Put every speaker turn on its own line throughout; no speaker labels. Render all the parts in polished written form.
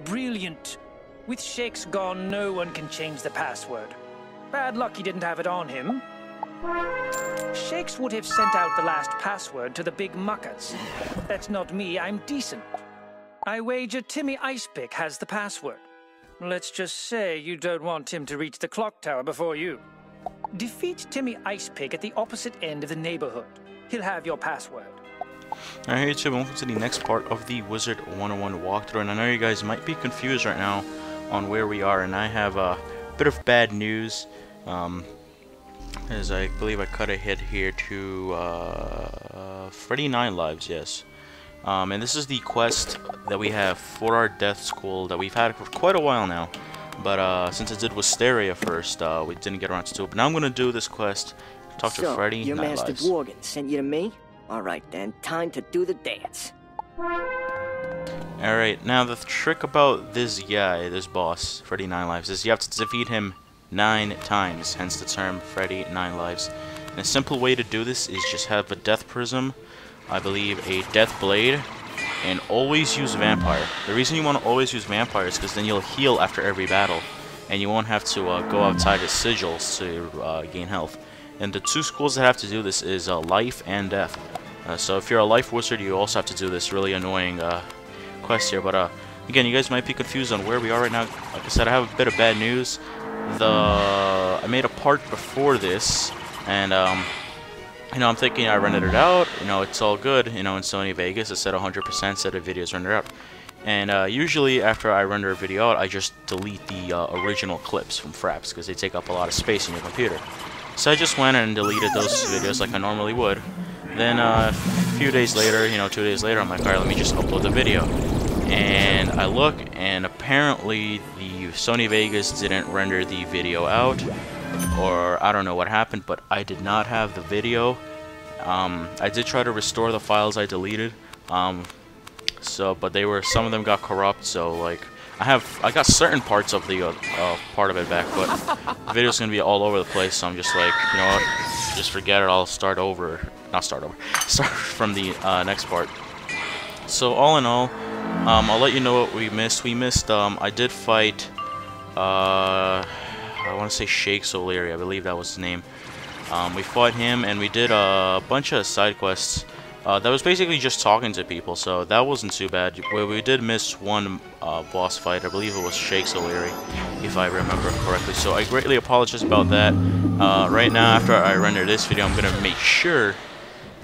Brilliant. With Shakes gone, no one can change the password. Bad luck he didn't have it on him. Shakes would have sent out the last password to the big muckers. That's not me, I'm decent. I wager Timmy Icepick has the password. Let's just say you don't want him to reach the clock tower before you. Defeat Timmy Icepick at the opposite end of the neighborhood. He'll have your password.
Alright, hey YouTube, welcome to the next part of the Wizard101 walkthrough, and I know you guys might be confused right now on where we are, and I have a bit of bad news, as I believe I cut ahead here to 39 lives, yes. And this is the quest that we have for our death school that we've had for quite a while now, but since I did Wisteria first, we didn't get around to do it, but now I'm going to do this quest, talk to Freddy,
your Master Dworgen sent you to me? Alright then, time to do the dance.
Alright, now the trick about this guy, this boss, Freddy 9 Lives, is you have to defeat him 9 times, hence the term Freddy 9 Lives. And a simple way to do this is just have a Death Prism, I believe a Death Blade, and always use Vampire. The reason you want to always use Vampire is because then you'll heal after every battle, and you won't have to go outside his sigils to gain health. And the 2 schools that have to do this is Life and Death. So if you're a Life Wizard, you also have to do this really annoying quest here. But again, you guys might be confused on where we are right now. Like I said, I have a bit of bad news. I made a part before this, and you know, I'm thinking I rendered it out. You know, it's all good. You know, in Sony Vegas, it said 100% said the video's rendered out. And usually after I render a video out, I just delete the original clips from Fraps because they take up a lot of space in your computer. So I just went and deleted those videos like I normally would. Then a few days later, you know, 2 days later, I'm like, alright, let me just upload the video. And I look, and apparently the Sony Vegas didn't render the video out, or I don't know what happened, but I did not have the video. I did try to restore the files I deleted, but some of them got corrupt, so like I got certain parts of the part of it back, but the video's gonna be all over the place, so I'm just like, you know what, just forget it, I'll start from the next part. So all in all, I'll let you know what we missed. I did fight, I want to say Shakes O'Leary, I believe that was his name. We fought him, and we did a bunch of side quests. That was basically just talking to people, so that wasn't too bad. We did miss one boss fight. I believe it was Shakes O'Leary, if I remember correctly. So I greatly apologize about that. Right now, after I render this video, I'm going to make sure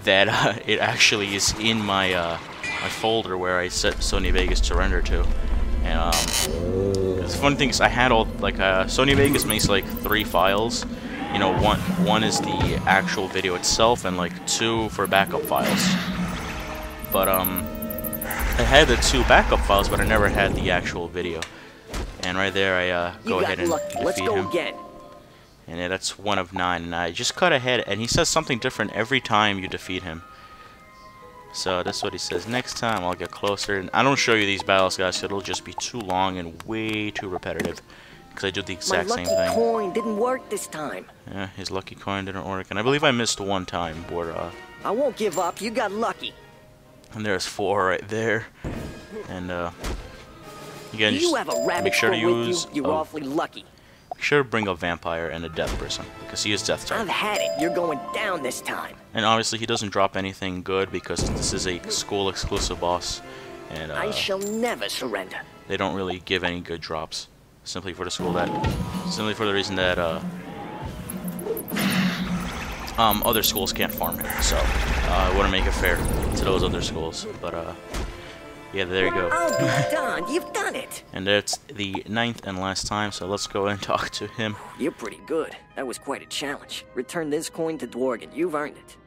that it actually is in my my folder where I set Sony Vegas to render to. And the funny thing is, I had all, like, Sony Vegas makes like 3 files. You know, one is the actual video itself, and like 2 for backup files. But I had the 2 backup files, but I never had the actual video. And right there, I go ahead and defeat him.
Again.
And yeah, that's 1 of 9. And I just cut ahead, and he says something different every time you defeat him. So that's what he says. Next time, I'll get closer. And I don't show you these battles, guys, so it'll just be too long and way too repetitive. Because I do the exact same thing.
My lucky coin didn't work this time.
Yeah, his lucky coin didn't work, and I believe I missed 1 time. But
I won't give up. You got lucky.
And there's 4 right there. And again,
you have a rabbit
make sure to use.
You're awfully lucky.
Make sure to bring a vampire and a death person because he is death type.
I've had it. You're going down this time.
And obviously, he doesn't drop anything good because this is a school exclusive boss, and
I shall never surrender.
They don't really give any good drops. Simply for the reason that other schools can't farm him, so I wouldn't make it fair to those other schools. But yeah, there you go.
I'll be done. You've done it.
And that's the 9th and last time. So let's go and talk to him.
You're pretty good. That was quite a challenge. Return this coin to Dworgen. You've earned it.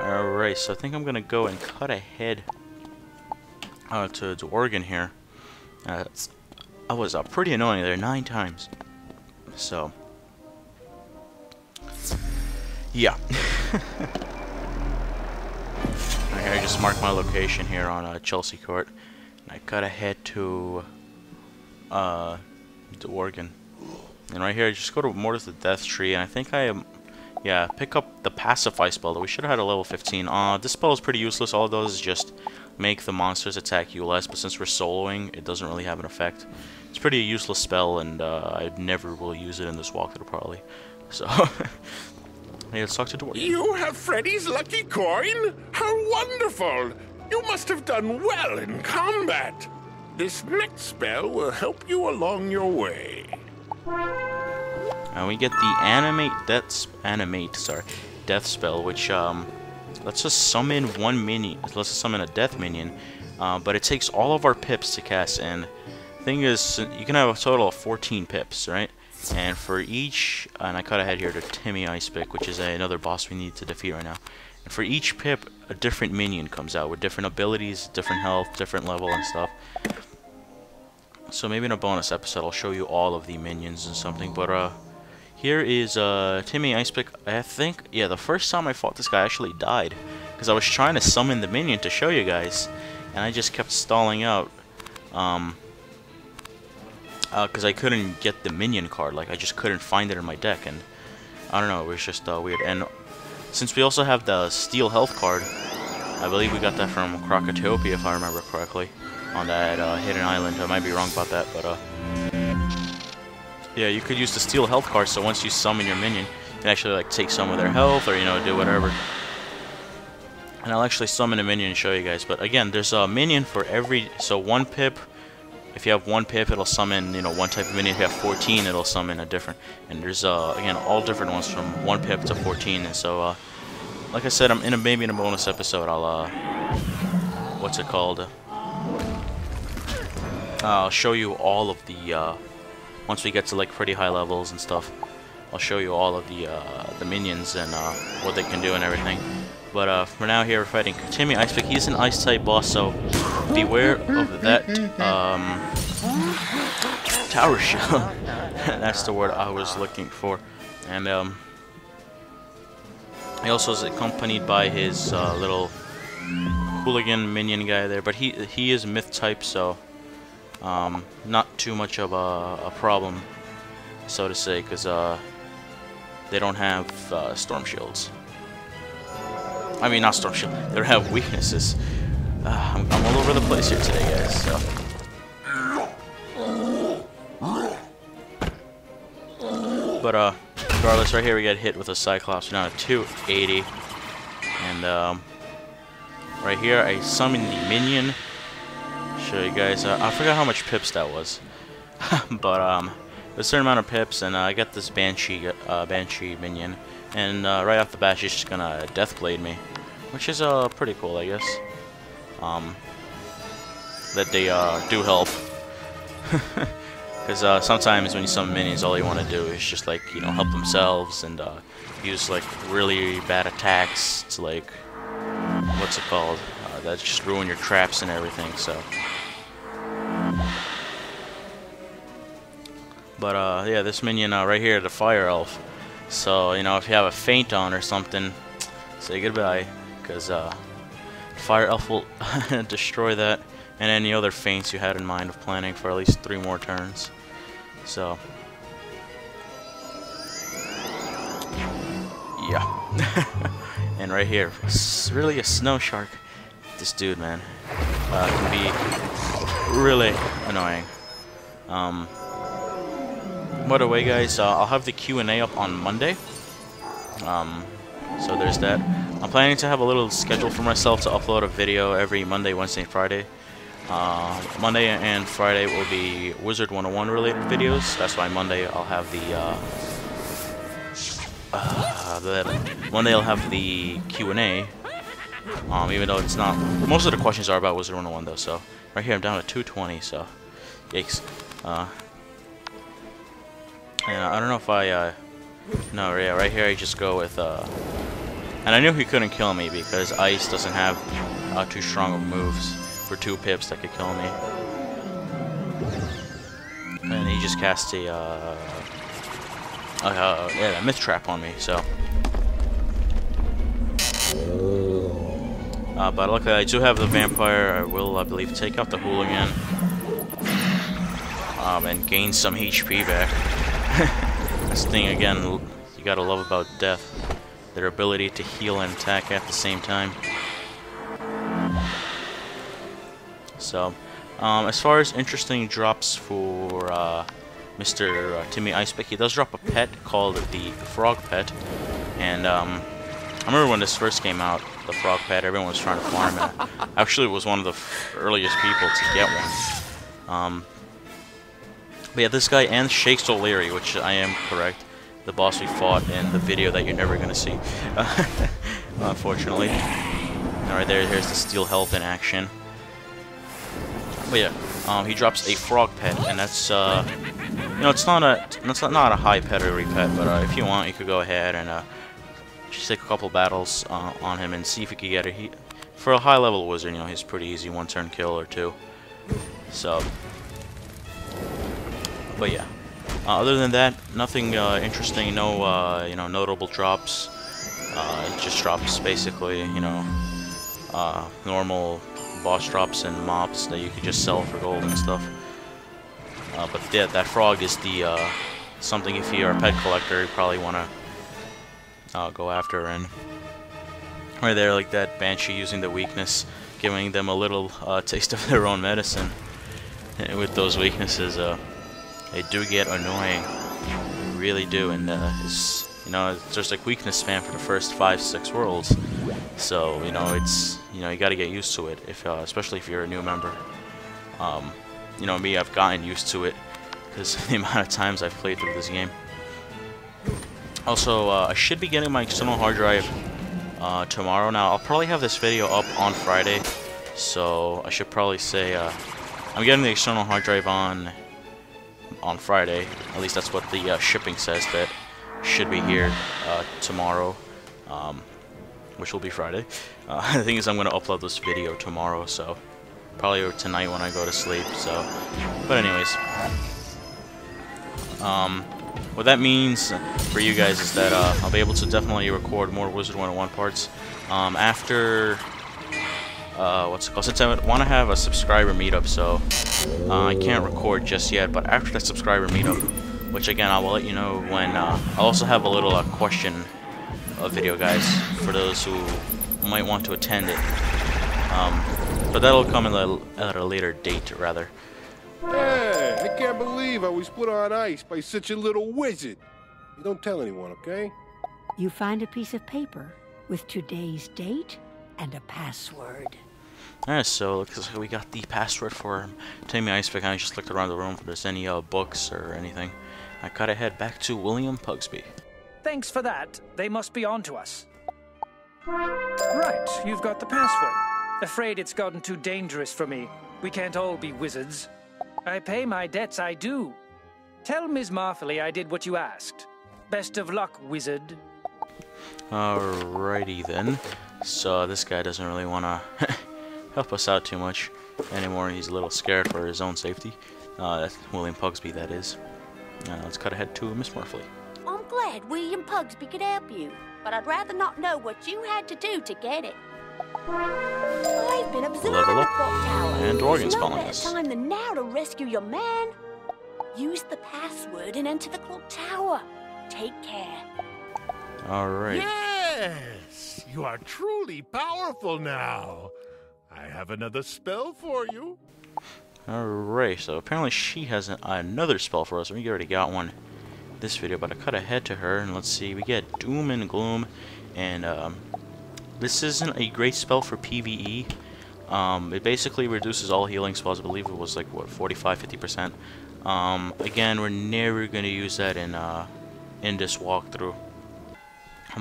All right, so I think I'm gonna go and cut ahead to Dworgen here. I was pretty annoying there 9 times. So, yeah. Right here, I just marked my location here on Chelsea Court. And I cut ahead to Dworgen. And right here, I just go to more to the Death Tree. And I think pick up the Pacify spell that we should have had a level 15. This spell is pretty useless. All it does is just make the monsters attack you less, but since we're soloing, it doesn't really have an effect. It's pretty a useless spell, and I never will use it in this walkthrough, probably. So, hey, let's talk to Dwarf.
You have Freddy's lucky coin? How wonderful! You must have done well in combat. This next spell will help you along your way.
And we get the death spell, which lets us summon one minion. It lets us summon a death minion, but it takes all of our pips to cast. And the thing is, you can have a total of 14 pips, right? And for each, and I cut ahead here to Timmy Icepick, which is another boss we need to defeat right now. And for each pip, a different minion comes out with different abilities, different health, different level and stuff. So maybe in a bonus episode I'll show you all of the minions and something. But here is Timmy Icepick. I think, yeah, the first time I fought this guy I actually died, because I was trying to summon the minion to show you guys, and I just kept stalling out. Because I couldn't get the minion card, like I just couldn't find it in my deck, and I don't know, it was just weird. And since we also have the steel health card, I believe we got that from Krokotopia if I remember correctly, on that hidden island. I might be wrong about that, but yeah, you could use the steel health card, so once you summon your minion, you can actually like take some of their health, or you know, do whatever. And I'll actually summon a minion and show you guys. But again, there's a minion for every, so one pip. If you have one pip, it'll summon, you know, one type of minion. If you have 14, it'll summon a different. And there's, again, all different ones from 1 pip to 14. And so, like I said, maybe in a bonus episode, I'll, what's it called? I'll show you all of the, once we get to, like, pretty high levels and stuff, I'll show you all of the minions and, what they can do and everything. But for now here we're fighting Timmy Icepick. He's an ice-type boss, so beware of that tower shell. That's the word I was looking for. And he also is accompanied by his little hooligan minion guy there. But he is myth-type, so not too much of a problem, so to say, because they don't have storm shields. I mean, not storm shield. They don't have weaknesses. I'm all over the place here today, guys. So. But regardless, right here we get hit with a Cyclops. We're down to 280, and right here I summon the minion. Show you guys. I forgot how much pips that was, but a certain amount of pips, and I got this Banshee minion. And right off the bat, she's just gonna Deathblade me, which is pretty cool, I guess. That they do help, because sometimes when you summon minions, all you want to do is just like, you know, help themselves and use like really bad attacks to like, what's it called? That just ruin your traps and everything. So, but yeah, this minion right here, the Fire Elf. So, you know, if you have a feint on or something, say goodbye, because Fire Elf will destroy that, and any other feints you had in mind of planning for at least 3 more turns. So, yeah. And right here, really a snow shark. This dude, man, can be really annoying. By the way, guys, I'll have the Q&A up on Monday. So there's that. I'm planning to have a little schedule for myself to upload a video every Monday, Wednesday, and Friday. Monday and Friday will be Wizard101 related videos. That's why Monday I'll have Monday I'll have the Q&A. Even though it's not, most of the questions are about Wizard101 though. So right here I'm down to 220. So yikes. And I don't know if no, yeah, right here I just go with, and I knew he couldn't kill me because Ice doesn't have too strong of moves for 2 pips that could kill me. And he just cast a myth trap on me, so. But luckily I do have the vampire. I will, I believe, take out the hooligan and gain some HP back. This thing, again, you gotta love about death. Their ability to heal and attack at the same time. So, as far as interesting drops for Mr. Timmy Icepick, he does drop a pet called the Frog Pet, and I remember when this first came out, the Frog Pet, everyone was trying to farm it. I actually was one of the earliest people to get one. But yeah, this guy and Shakes O'Leary, which I am correct, the boss we fought in the video that you're never gonna see, unfortunately. Alright, here's the Steel Health in action. But yeah, he drops a Frog Pet, and that's you know, it's not a high pedigree pet, but if you want, you could go ahead and just take a couple battles on him and see if you can get it. For a high level wizard, you know, he's pretty easy, one turn kill or two. So, but yeah, other than that, nothing interesting. No, you know, notable drops. It just drops basically, you know, normal boss drops and mobs that you could just sell for gold and stuff. But yeah, that frog is the something if you're a pet collector, you probably want to go after. And right there, like that Banshee using the weakness, giving them a little taste of their own medicine. And with those weaknesses, they do get annoying, they really do. And it's, you know, it's just like weakness spam for the first 5-6 worlds. So you know, it's, you know, you got to get used to it, if especially if you're a new member. You know me, I've gotten used to it because of the amount of times I've played through this game. Also, I should be getting my external hard drive tomorrow. Now, I'll probably have this video up on Friday, so I should probably say I'm getting the external hard drive on Friday. At least that's what the shipping says, that should be here tomorrow, which will be Friday. The thing is, I'm going to upload this video tomorrow, so probably tonight when I go to sleep. So, but anyways, what that means for you guys is that I'll be able to definitely record more Wizard101 parts after what's it called? Since I want to have a subscriber meetup, so I can't record just yet. But after that subscriber meetup, which again I will let you know when, I'll also have a little question video, guys, for those who might want to attend it. But that'll come at a later date, rather.
Hey, I can't believe I was put on ice by such a little wizard. You don't tell anyone, okay?
You find a piece of paper with today's date and a password.
Alright, so looks like we got the password for Timmy Icepick. I just looked around the room if there's any books or anything. I gotta head back to William Pugsby.
Thanks for that. They must be on to us. Right, you've got the password. Afraid it's gotten too dangerous for me. We can't all be wizards. I pay my debts, I do. Tell Ms. Marley I did what you asked. Best of luck, wizard.
Alrighty then. So this guy doesn't really want to help us out too much anymore. He's a little scared for his own safety. That's William Pugsby, that is. Let's cut ahead to Miss Marley.
I'm glad William Pugsby could help you, but I'd rather not know what you had to do to get it. I've been observing the clock tower.
And Dorgan's
There's no
calling
better
us.
time than now to rescue your man. Use the password and enter the clock tower. Take care.
Alright.
Yes, you are truly powerful now. I have another spell for you.
Alright, so apparently she has another spell for us. We already got one this video, but I cut ahead to her, and let's see, we get Doom and Gloom, and this isn't a great spell for PvE. It basically reduces all healing spells. I believe it was like, what, 45-50%. Again, we're never going to use that in this walkthrough,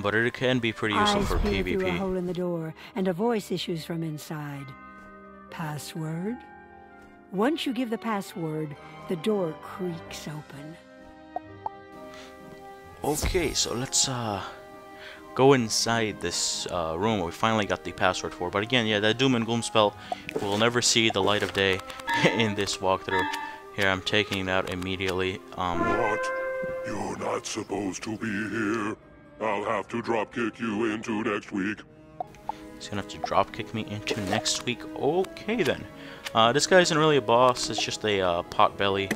but it can be pretty useful for PvP.
Through a hole in the door, and a voice issues from inside. Password? Once you give the password, the door creaks open.
Okay, so let's go inside this room where we finally got the password for. But again, yeah, that Doom and Gloom spell will never see the light of day in this walkthrough. Here, I'm taking that immediately.
What? You're not supposed to be here. I'll have to dropkick you into next week.
He's gonna have to dropkick me into next week. Okay then. This guy isn't really a boss. It's just a Potbelly.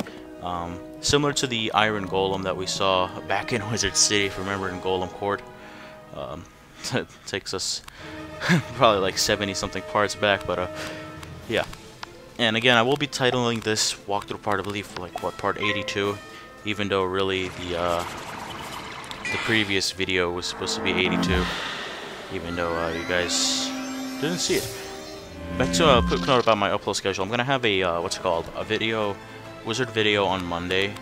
Similar to the Iron Golem that we saw back in Wizard City, if you remember, in Golem Court. It takes us probably like 70-something parts back, but yeah. And again, I will be titling this walkthrough part, I believe, like what, part 82, even though really the previous video was supposed to be 82, even though you guys didn't see it. Back to a quick note about my upload schedule. I'm gonna have a what's it called, a video, Wizard video on Monday.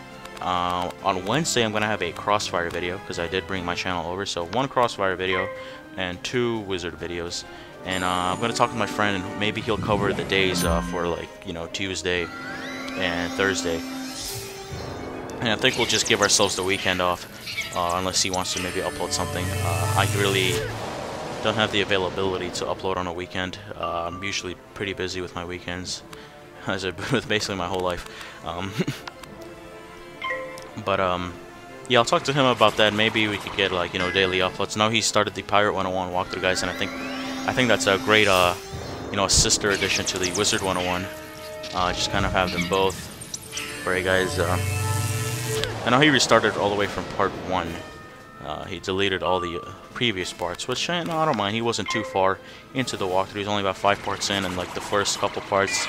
On Wednesday, I'm gonna have a Crossfire video because I did bring my channel over. So 1 Crossfire video and 2 Wizard videos. And I'm gonna talk to my friend, and maybe he'll cover the days for, like, you know, Tuesday and Thursday. And I think we'll just give ourselves the weekend off, unless he wants to maybe upload something. I really don't have the availability to upload on a weekend. I'm usually pretty busy with my weekends, as I've been with basically my whole life. Yeah, I'll talk to him about that. Maybe we could get, like, you know, daily uploads. Now he started the Pirate 101 walkthrough, guys, and I think that's a great, you know, sister addition to the Wizard 101. Just kind of have them both. Alright, guys. I know he restarted all the way from part 1. He deleted all the previous parts, which I don't mind. He wasn't too far into the walkthrough. He's only about 5 parts in, and like the first couple parts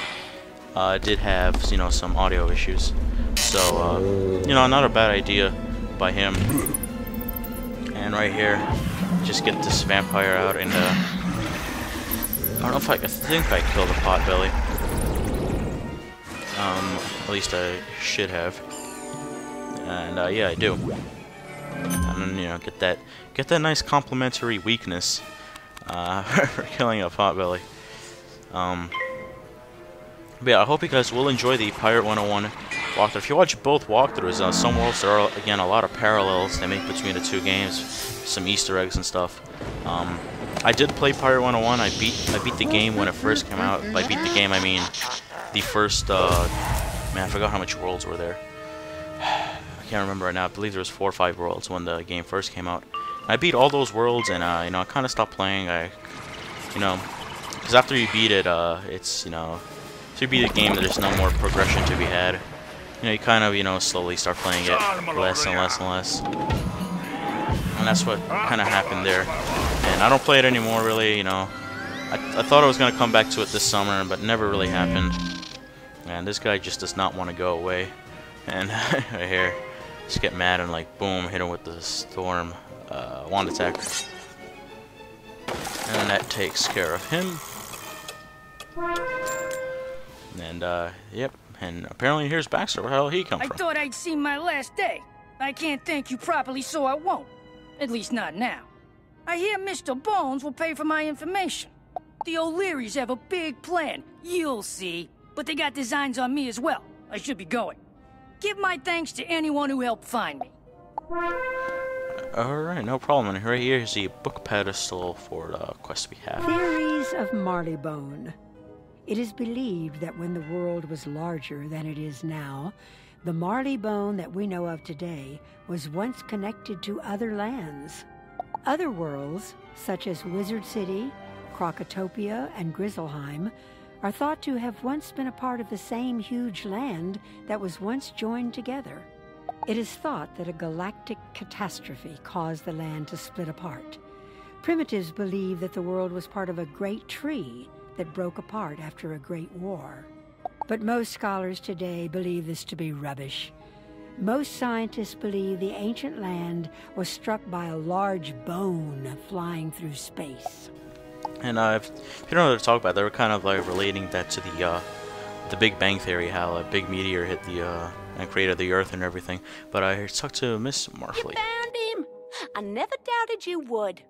did have, you know, some audio issues. So, you know, not a bad idea by him. And right here, just get this vampire out, and I don't know if I think I killed the Potbelly. At least I should have. And yeah, I do. And then, you know, get that nice complimentary weakness for killing a Potbelly. But yeah, I hope you guys will enjoy the Pirate 101 walkthrough. If you watch both walkthroughs, some worlds there are, again, a lot of parallels they make between the two games, some Easter eggs and stuff. I did play Pirate 101. I beat the game when it first came out. By beat the game, I mean the first. Man, I forgot how much worlds were there. I can't remember right now. I believe there was 4 or 5 worlds when the game first came out. I beat all those worlds, and you know, I kind of stopped playing. You know, because after you beat it, it's, you know, after you beat the game, there's no more progression to be had. You know, you kind of, you know, slowly start playing it less and less and less. And that's what kind of happened there. And I don't play it anymore, really. You know, I thought I was gonna come back to it this summer, but never really happened. And this guy just does not want to go away. And right here, just get mad and, like, boom, hit him with the storm wand attack. And that takes care of him. And yep. And apparently here's Baxter. Where the hell he come from?
I thought I'd seen my last day. I can't thank you properly, so I won't. At least not now. I hear Mr. Bones will pay for my information. The O'Learys have a big plan. You'll see. But they got designs on me as well. I should be going. Give my thanks to anyone who helped find me.
Alright, no problem. And right here is the book pedestal for the quest we have.
Theories of Marleybone. It is believed that when the world was larger than it is now, the Marleybone that we know of today was once connected to other lands. Other worlds, such as Wizard City, Krokotopia, and Grizzleheim, are thought to have once been a part of the same huge land that was once joined together. It is thought that a galactic catastrophe caused the land to split apart. Primitives believe that the world was part of a great tree that broke apart after a great war. But most scholars today believe this to be rubbish. Most scientists believe the ancient land was struck by a large bone flying through space.
And if you don't know what to talk about, they were kind of like relating that to the Big Bang Theory, how a big meteor hit the and created the Earth and everything. But I talked to Miss Marleybone.
You found him! I never doubted you would.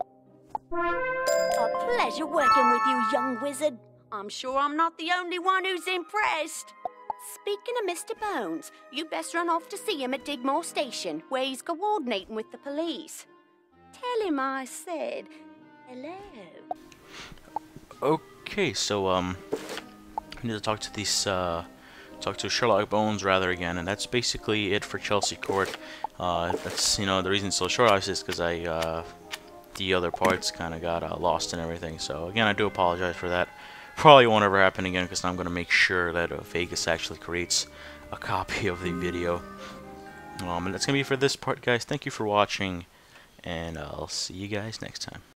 A pleasure working with you, young wizard. I'm sure I'm not the only one who's impressed. Speaking of Mr. Bones, you best run off to see him at Digmore Station, where he's coordinating with the police. Tell him I said hello.
Okay, so I need to talk to these talk to Sherlock Bones rather again, and that's basically it for Chelsea Court. That's, you know, the reason it's so short obviously is because the other parts kind of got lost and everything. So again, I do apologize for that. Probably won't ever happen again, because I'm going to make sure that Vegas actually creates a copy of the video. And that's going to be for this part, guys. Thank you for watching, and I'll see you guys next time.